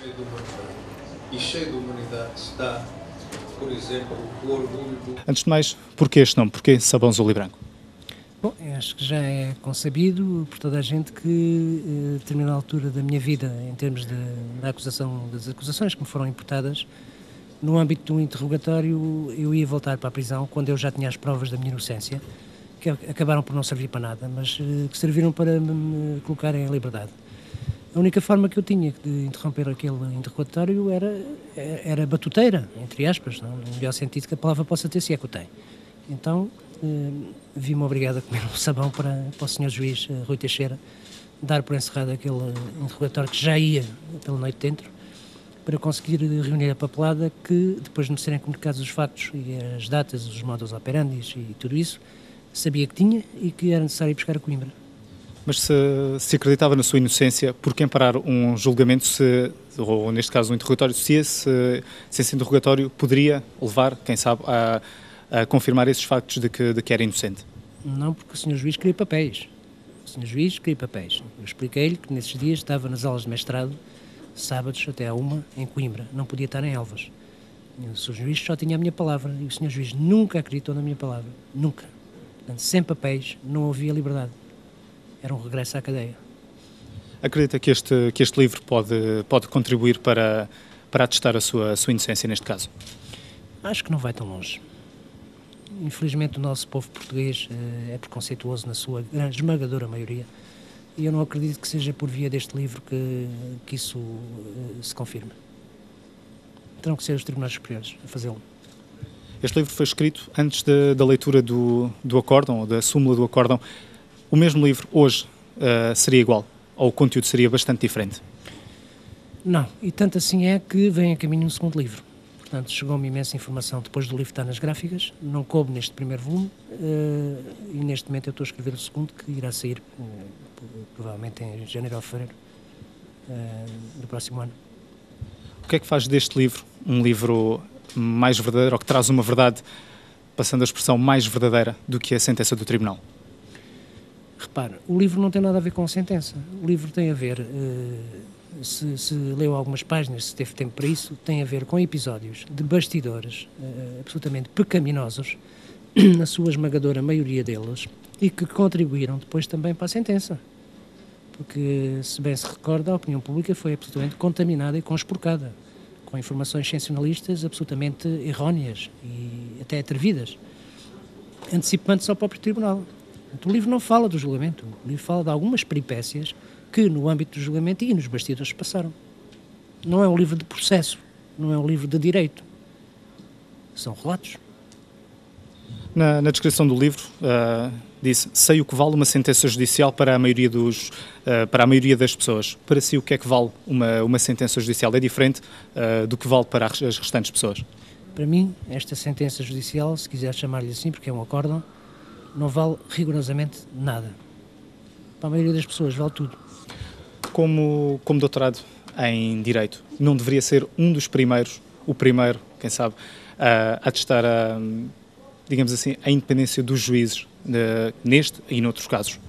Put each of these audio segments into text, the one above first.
cheio de humanidade. E cheio de humanidade está, por exemplo, o orgulho do... Antes de mais, porquê este nome? Porquê Sabão Azul e Branco? Bom, acho que já é consabido por toda a gente que, a determinada altura da minha vida, em termos das acusações que me foram imputadas, no âmbito do interrogatório, eu ia voltar para a prisão quando eu já tinha as provas da minha inocência, que acabaram por não servir para nada, mas que serviram para me colocar em liberdade. A única forma que eu tinha de interromper aquele interrogatório era batuteira, entre aspas, não? No melhor sentido que a palavra possa ter, se é que o tem. Então, vi-me obrigado a comer um sabão para o Sr. Juiz Rui Teixeira dar por encerrado aquele interrogatório que já ia pela noite dentro, para conseguir reunir a papelada que, depois de me serem comunicados os factos e as datas, os modus operandi e tudo isso, sabia que tinha e que era necessário ir buscar a Coimbra. Mas se acreditava na sua inocência, por que amparar um julgamento, ou neste caso um interrogatório, se esse interrogatório poderia levar, quem sabe, a confirmar esses factos de que era inocente? Não, porque o Sr. Juiz queria papéis. O Sr. Juiz queria papéis. Eu expliquei-lhe que nesses dias estava nas aulas de mestrado, sábados até à 1, em Coimbra. Não podia estar em Elvas. O Sr. Juiz só tinha a minha palavra e o Sr. Juiz nunca acreditou na minha palavra. Nunca. Portanto, sem papéis não havia liberdade. Era um regresso à cadeia. Acredita que este livro pode contribuir para atestar a sua inocência neste caso? Acho que não vai tão longe. Infelizmente o nosso povo português é preconceituoso na sua esmagadora maioria e eu não acredito que seja por via deste livro que isso se confirme. Terão que ser os tribunais superiores a fazê-lo. Este livro foi escrito antes da leitura do acórdão, ou da súmula do acórdão. O mesmo livro hoje seria igual? Ou o conteúdo seria bastante diferente? Não, e tanto assim é que vem a caminho um segundo livro. Portanto, chegou-me imensa informação depois do livro estar nas gráficas, não coube neste primeiro volume e neste momento eu estou a escrever o segundo que irá sair provavelmente em janeiro ou fevereiro do próximo ano. O que é que faz deste livro um livro mais verdadeiro, ou que traz uma verdade, passando a expressão, mais verdadeira do que a sentença do tribunal? Repara, o livro não tem nada a ver com a sentença. O livro tem a ver, se leu algumas páginas, se teve tempo para isso, tem a ver com episódios de bastidores absolutamente pecaminosos, na sua esmagadora maioria deles, e que contribuíram depois também para a sentença. Porque, se bem se recorda, a opinião pública foi absolutamente contaminada e conspurcada, com informações sensacionalistas absolutamente erróneas e até atrevidas, antecipando-se ao próprio tribunal. O livro não fala do julgamento, o livro fala de algumas peripécias que no âmbito do julgamento e nos bastidores passaram. Não é um livro de processo, não é um livro de direito, são relatos. Na descrição do livro disse: sei o que vale uma sentença judicial para a maioria das pessoas. Para si, o que é que vale uma sentença judicial? É diferente do que vale para as restantes pessoas? Para mim, esta sentença judicial, se quiser chamar-lhe assim, porque é um acórdão, não vale rigorosamente nada. Para a maioria das pessoas vale tudo. Como doutorado em Direito, não deveria ser um dos primeiros, o primeiro, quem sabe, a testar, digamos assim, a independência dos juízes neste e noutros casos?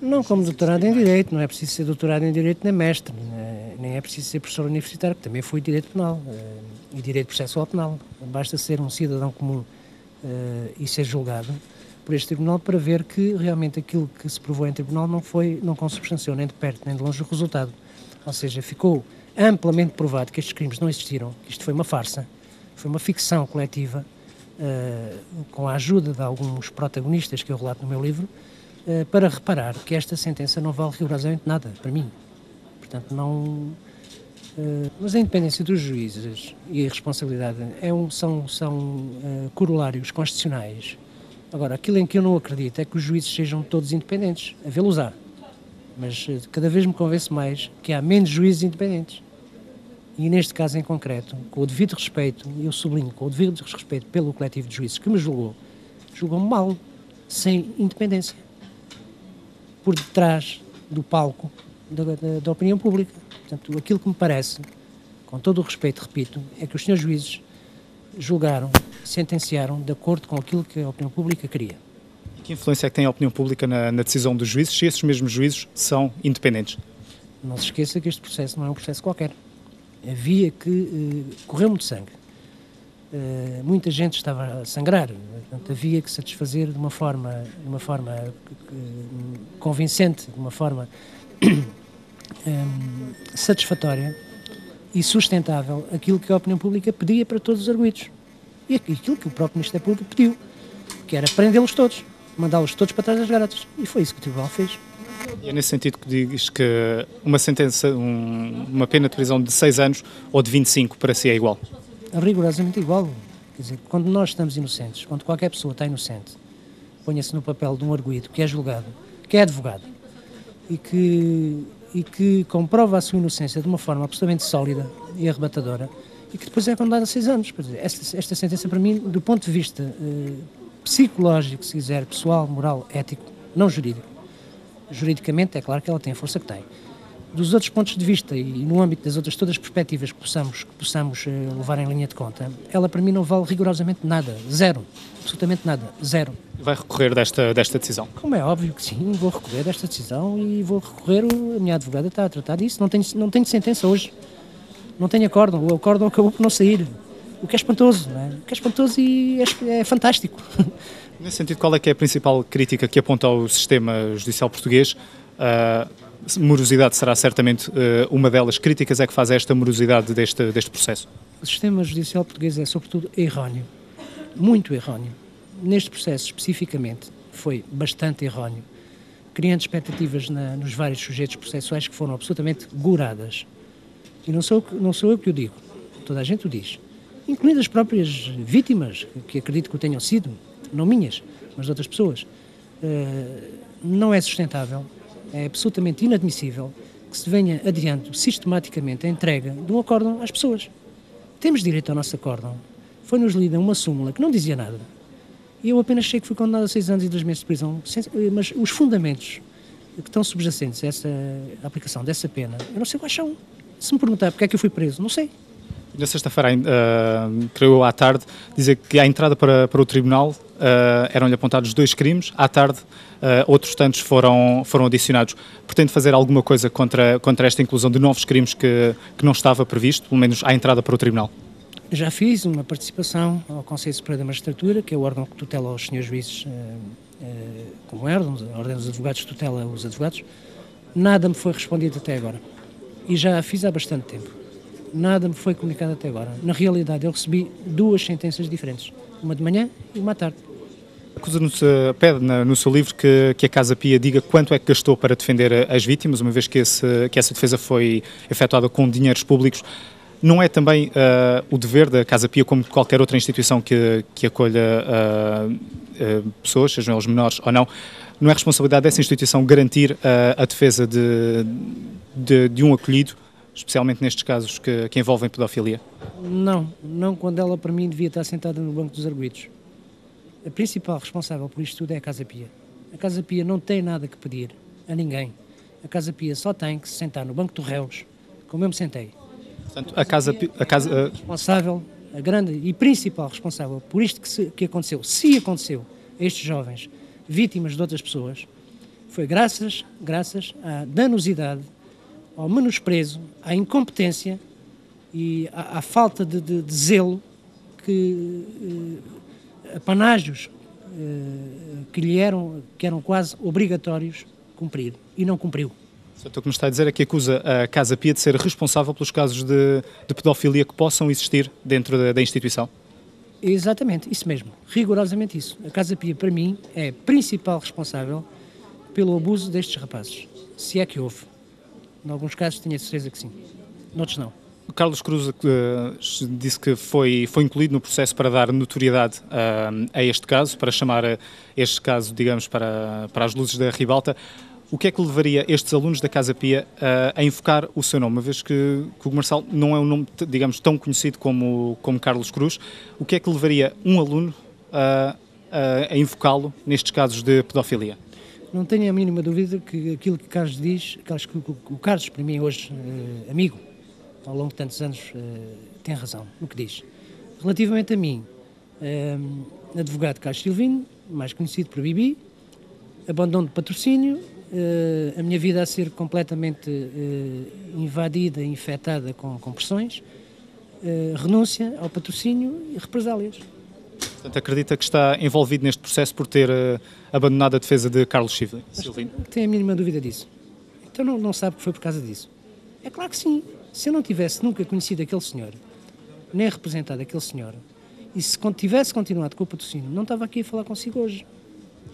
Não como doutorado em Direito, não é preciso ser doutorado em Direito nem mestre, nem é preciso ser professor universitário, que também foi Direito Penal e Direito Processual Penal. Basta ser um cidadão comum e ser julgado por este tribunal para ver que realmente aquilo que se provou em tribunal não consubstanciou nem de perto nem de longe o resultado. Ou seja, ficou amplamente provado que estes crimes não existiram, que isto foi uma farsa, foi uma ficção coletiva, com a ajuda de alguns protagonistas que eu relato no meu livro, para reparar que esta sentença não vale rigorosamente nada, para mim. Portanto, não... mas a independência dos juízes e a responsabilidade são corolários constitucionais. Agora, aquilo em que eu não acredito é que os juízes sejam todos independentes, a vê-los há. Mas cada vez me convence mais que há menos juízes independentes. E neste caso em concreto, com o devido respeito, e eu sublinho, com o devido respeito pelo coletivo de juízes que me julgou-me mal, sem independência, por detrás do palco da opinião pública. Portanto, aquilo que me parece, com todo o respeito, repito, é que os senhores juízes julgaram, sentenciaram de acordo com aquilo que a opinião pública queria. Que influência é que tem a opinião pública na decisão dos juízes, se esses mesmos juízes são independentes? Não se esqueça que este processo não é um processo qualquer. Havia que correr muito sangue. Muita gente estava a sangrar, portanto, havia que satisfazer de uma forma convincente, de uma forma satisfatória e sustentável aquilo que a opinião pública pedia para todos os arguidos. E aquilo que o próprio Ministério Público pediu, que era prendê-los todos, mandá-los todos para trás das grades. E foi isso que o Tribunal fez. E é nesse sentido que diz que uma sentença, uma pena de prisão de 6 anos ou de 25 para si é igual? É rigorosamente igual. Quer dizer, quando nós estamos inocentes, quando qualquer pessoa está inocente, ponha-se no papel de um arguido que é julgado, que é advogado, e que comprova a sua inocência de uma forma absolutamente sólida e arrebatadora, e que depois é condenado a 6 anos. Quer dizer, esta sentença, para mim, do ponto de vista psicológico, se quiser, pessoal, moral, ético, não jurídico. Juridicamente, é claro que ela tem a força que tem. Dos outros pontos de vista e no âmbito das outras todas as perspectivas que possamos levar em linha de conta, ela para mim não vale rigorosamente nada, zero, absolutamente nada, zero. Vai recorrer desta decisão? Como é óbvio que sim, vou recorrer desta decisão e vou recorrer, a minha advogada está a tratar disso, não tenho sentença hoje, não tenho acórdão, o acórdão acabou por não sair, o que é espantoso, não é? O que é espantoso e é fantástico. Nesse sentido, qual é que é a principal crítica que aponta ao sistema judicial português? Morosidade será certamente uma delas. Críticas é que faz esta morosidade deste processo? O sistema judicial português é, sobretudo, erróneo. Muito erróneo. Neste processo, especificamente, foi bastante erróneo, criando expectativas nos vários sujeitos processuais que foram absolutamente goradas. E não sou eu que o digo, toda a gente o diz. Incluindo as próprias vítimas, que acredito que o tenham sido, não minhas, mas de outras pessoas. Não é sustentável. É absolutamente inadmissível que se venha adiante sistematicamente a entrega de um acórdão às pessoas. Temos direito ao nosso acórdão. Foi-nos lida uma súmula que não dizia nada. E eu apenas sei que fui condenado a 6 anos e 2 meses de prisão, mas os fundamentos que estão subjacentes a essa aplicação dessa pena, eu não sei quais são. Se me perguntar porque é que eu fui preso, não sei. Na sexta-feira, creio à tarde, dizer que à entrada para o tribunal eram-lhe apontados 2 crimes, à tarde outros tantos foram adicionados. Pretende fazer alguma coisa contra esta inclusão de novos crimes que não estava previsto, pelo menos à entrada para o tribunal? Já fiz uma participação ao Conselho Superior da Magistratura, que é o órgão que tutela os senhores juízes como órgão, a Ordem dos Advogados tutela os advogados. Nada me foi respondido até agora. E já a fiz há bastante tempo. Nada me foi comunicado até agora. Na realidade, eu recebi 2 sentenças diferentes. Uma de manhã e uma à tarde. Pede no seu livro que a Casa Pia diga quanto é que gastou para defender as vítimas, uma vez que essa defesa foi efetuada com dinheiros públicos. Não é também o dever da Casa Pia, como de qualquer outra instituição que acolha pessoas, sejam eles menores ou não, não é responsabilidade dessa instituição garantir a defesa de um acolhido, especialmente nestes casos que envolvem pedofilia? Não quando ela, para mim, devia estar sentada no banco dos arguidos. A principal responsável por isto tudo é a Casa Pia. A Casa Pia não tem nada que pedir a ninguém. A Casa Pia só tem que se sentar no banco dos réus, como eu me sentei. Portanto, a Casa responsável, a grande e principal responsável por isto que aconteceu, se aconteceu a estes jovens, vítimas de outras pessoas, foi graças à danosidade, ao menosprezo, à incompetência e à falta de zelo apanágios que eram quase obrigatórios cumprir, e não cumpriu. O que me está a dizer é que acusa a Casa Pia de ser responsável pelos casos de pedofilia que possam existir dentro da instituição? Exatamente, isso mesmo, rigorosamente isso. A Casa Pia, para mim, é a principal responsável pelo abuso destes rapazes, se é que houve. Em alguns casos tenho a certeza que sim, noutros não. O Carlos Cruz disse que foi incluído no processo para dar notoriedade a este caso, para chamar este caso, digamos, para as luzes da ribalta. O que é que levaria estes alunos da Casa Pia a invocar o seu nome, uma vez que o Marçal não é um nome, digamos, tão conhecido como Carlos Cruz? O que é que levaria um aluno a invocá-lo nestes casos de pedofilia? Não tenho a mínima dúvida que aquilo que o Carlos diz, o Carlos, para mim, hoje, amigo, ao longo de tantos anos, tem razão no que diz. Relativamente a mim, advogado Carlos Silvino, mais conhecido por Bibi, abandono de patrocínio, a minha vida a ser completamente invadida e infectada com pressões, renúncia ao patrocínio e represálias. Portanto, acredita que está envolvido neste processo por ter abandonado a defesa de Carlos Silvino? Tenho a mínima dúvida disso. Então não sabe que foi por causa disso. É claro que sim. Se eu não tivesse nunca conhecido aquele senhor, nem representado aquele senhor, e se tivesse continuado com o patrocínio, não estava aqui a falar consigo hoje.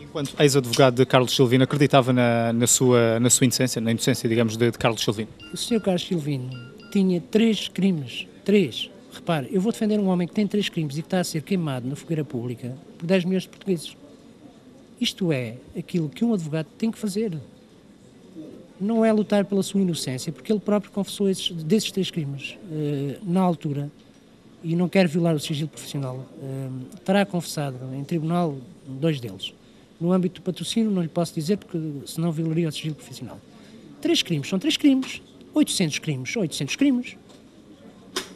Enquanto ex-advogado de Carlos Silvino, acreditava na sua inocência, na inocência, digamos, de Carlos Silvino? O senhor Carlos Silvino tinha 3 crimes. 3. Repare, eu vou defender um homem que tem 3 crimes e que está a ser queimado na fogueira pública por 10 milhões de portugueses. Isto é aquilo que um advogado tem que fazer. Não é lutar pela sua inocência, porque ele próprio confessou desses 3 crimes na altura, e não quer violar o sigilo profissional. Terá confessado em tribunal 2 deles. No âmbito do patrocínio não lhe posso dizer, porque senão violaria o sigilo profissional. 3 crimes são 3 crimes. 800 crimes são 800 crimes.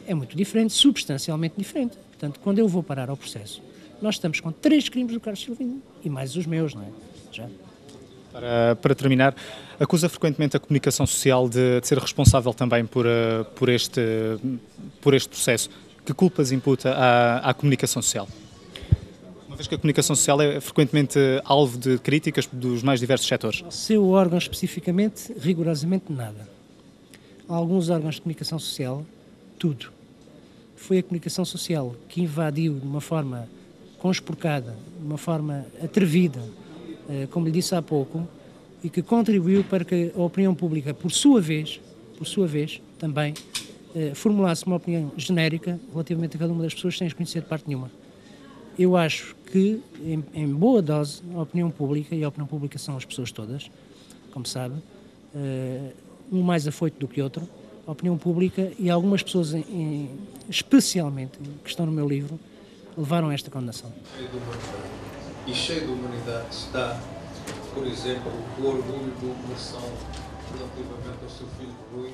É muito diferente, substancialmente diferente. Portanto, quando eu vou parar ao processo, nós estamos com 3 crimes do Carlos Silvino e mais os meus, não é? Já. Para terminar, acusa frequentemente a comunicação social de ser responsável também por este processo. Que culpas imputa à comunicação social? Uma vez que a comunicação social é frequentemente alvo de críticas dos mais diversos setores. O seu órgão especificamente, rigorosamente nada. Há alguns órgãos de comunicação social, tudo. Foi a comunicação social que invadiu de uma forma conspurcada, de uma forma atrevida, como lhe disse há pouco, e que contribuiu para que a opinião pública, por sua vez, também formulasse uma opinião genérica relativamente a cada uma das pessoas sem as conhecer de parte nenhuma. Eu acho que, em boa dose, a opinião pública, e a opinião pública são as pessoas todas, como sabe, um mais afoito do que outro, a opinião pública e algumas pessoas, especialmente, que estão no meu livro, levaram a esta condenação. E cheio de humanidade está, por exemplo, o orgulho do Moção relativamente ao seu filho Rui,